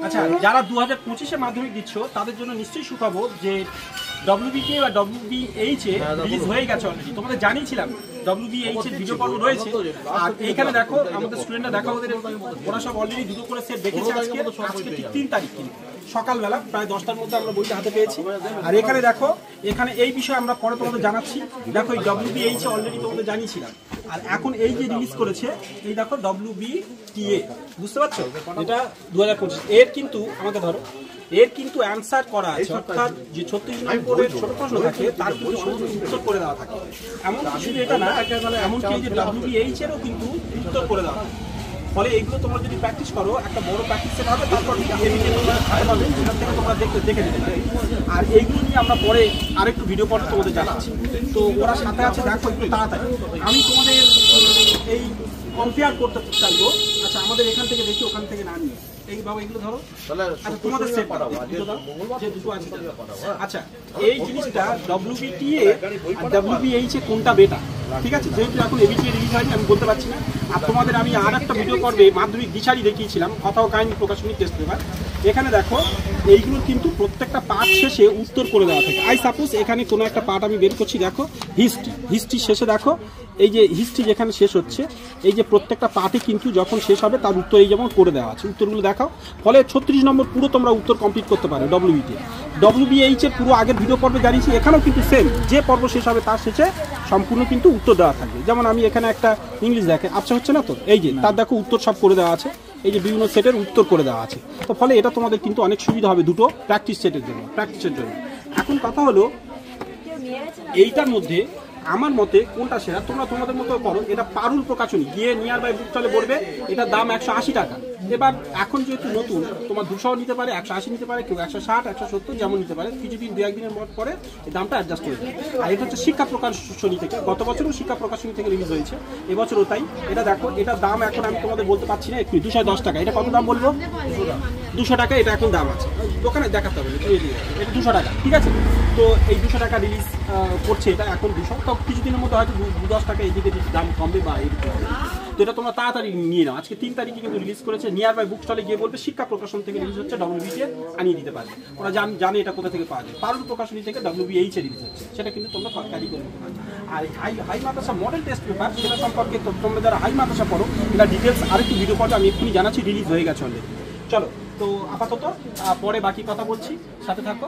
আচ্ছা, যারা 2025-এ মাধ্যমিক দিচ্ছ তাদের জন্য নিশ্চয়ই সুখবর যে WBTA বা WBH এ রিলিজ হয়ে গেছে অলরেডি। তোমাদের জানিয়েছিলাম WBH এর ভিডিও পর্ব রয়েছে। আর এইখানে দেখো আমাদের স্টুডেন্টরা দেখো ওরা সব অলরেডি দুটো করে সেট দেখেছে। আজকে ঠিক 3 তারিখ কিন্তু সকালবেলা প্রায় 10টার মধ্যে আমরা বইটা হাতে পেয়েছি। আর এখানে দেখো, এখানে এই বিষয়ে আমরা পরে তোমাদের জানাচ্ছি। দেখো এই WBH অলরেডি তোমাদের জানিয়েছিলাম। আর এখন এই যে রিলিজ করেছে এই দেখো WBTA, বুঝতে পারছো? এটা 2025 এর কিন্তু আমাদের ধরো এর কিন্তু অ্যান্সার করা আছে, অর্থাৎ যে 36 নম্বরের ছোট প্রশ্ন থাকে তার কিন্তু সমস্ত উত্তর করে দেওয়া থাকে। এমন শুধু এটা না, এমনকি এই যে WBH এরও কিন্তু উত্তর করে দেওয়া থাকে। ফলে এইগুলো তোমরা যদি প্র্যাকটিস করো একটা বড় প্র্যাকটিস সেট হবে, তারপর তোমরা হাতে পাবে, সেখান থেকে তোমরা দেখে নিতে পারবে। আর এইগুলো নিয়ে আমরা পরে আরেকটু ভিডিও পরে তোমাদের জানাচ্ছি। তো ওরা সাথে আছে, দেখো একটু তাড়াতাড়ি আমি তোমাদের এই কম্পেয়ার করতে চাইবো। আচ্ছা, আমাদের এখান থেকে দেখি, ওখান থেকে না নিয়ে এই বাবা এগুলো ধরো। আচ্ছা, তোমাদের সেট যে দুটো আছে। আচ্ছা, এই জিনিসটা WBTA আর WBH এ কোনটা বেটার, ঠিক আছে? যেহেতু এখন ABTA রিলিজ হয়নি আমি বলতে পারছি না। আর তোমাদের আমি আর একটা ভিডিও পর্বে মাধ্যমিক দিশারি দেখিয়েছিলাম, কথা ও কাহিনী প্রকাশনী টেস্ট পেপার। এখানে দেখো এইগুলো কিন্তু প্রত্যেকটা পার্ট শেষে উত্তর করে দেওয়া থাকে। আই সাপোজ এখানে কোনো একটা পার্ট আমি বের করছি, দেখো হিস্ট্রি শেষে দেখো এই যে হিস্ট্রি যেখানে শেষ হচ্ছে, এই যে প্রত্যেকটা পার্টে কিন্তু যখন শেষ হবে তার উত্তর এই যেমন করে দেওয়া আছে, উত্তরগুলো দেখাও। ফলে 36 নম্বর পুরো তোমরা উত্তর কমপ্লিট করতে পারো WBTA। WBH এর পুরো আগের ভিডিও পর্বে জানিয়েছি, এখানেও কিন্তু সেম, যে পর্ব শেষ হবে তার শেষে সম্পূর্ণ কিন্তু উত্তর দেওয়া থাকবে। যেমন আমি এখানে একটা ইংলিশ দেখে, আচ্ছা হচ্ছে না তো, এই যে তার দেখো উত্তর সব করে দেওয়া আছে, এই যে বিভিন্ন সেটের উত্তর করে দেওয়া আছে। তো ফলে এটা তোমাদের কিন্তু অনেক সুবিধা হবে দুটো প্র্যাকটিসের জন্য। এখন কথা হলো এইটার মধ্যে আমার মতে কোনটা সেরা, তোমরা তোমাদের মতো করো। এটা পারুল প্রকাশনী, গিয়ে নিয়ার বাই বুক স্টলে পড়বে, এটার দাম 180 টাকা। এবার এখন যেহেতু নতুন, তোমার 200 নিতে পারে, 180 নিতে পারে, কেউ 160, 170 যেমন নিতে পারে। কিছুদিন 2-1 দিনের পরে এই দামটা অ্যাডজাস্ট হয়ে যায়। আর এটা হচ্ছে শিক্ষা প্রকাশনী থেকে, গত বছরও শিক্ষা প্রকাশনী থেকে রিলিজ হয়েছে, এবছরও তাই। এটা দেখো, এটার দাম এখন আমি তোমাদের বলতে পারছি না, একটু 210 টাকা। এটা কত দাম বলবো? 200 টাকা এটা এখন দাম আছে, দোকানে দেখাতে হবে, এটা 200 টাকা, ঠিক আছে? তো এই 200 টাকা রিলিজ করছে এটা এখন 200, তো কিছুদিনের মধ্যে হয়তো 2-10 টাকা এদিকে দাম কমবে বা এদিকে। তো এটা তোমরা তাড়াতাড়ি নিয়ে নাও। আজকে 3 তারিখে কিন্তু রিলিজ করেছে। নিয়ার বাই বুক স্টলে গিয়ে বলবে শিক্ষা প্রকাশন থেকে রিলিজ হচ্ছে, WBTA আনিয়ে দিতে পারবে। ওরা জানে এটা কোথা থেকে পাওয়া যায়। পারুল প্রকাশনী থেকে WBH এ রিলিজ হচ্ছে, সেটা কিন্তু তোমরা ক্যারি করে নিতে পারবে। আর হাই মাদ্রাসা মডেল টেস্ট পেপার, সেটা সম্পর্কে তোমরা যারা হাই মাদ্রাসা পড়ো, এটা ডিটেলস আরেকটু ভিডিও পর্বে আমি এক্ষুনি জানাচ্ছি, রিলিজ হয়ে গেছে অলরেডি। চলো, তো আপাতত পরে বাকি কথা বলছি, সাথে থাকো।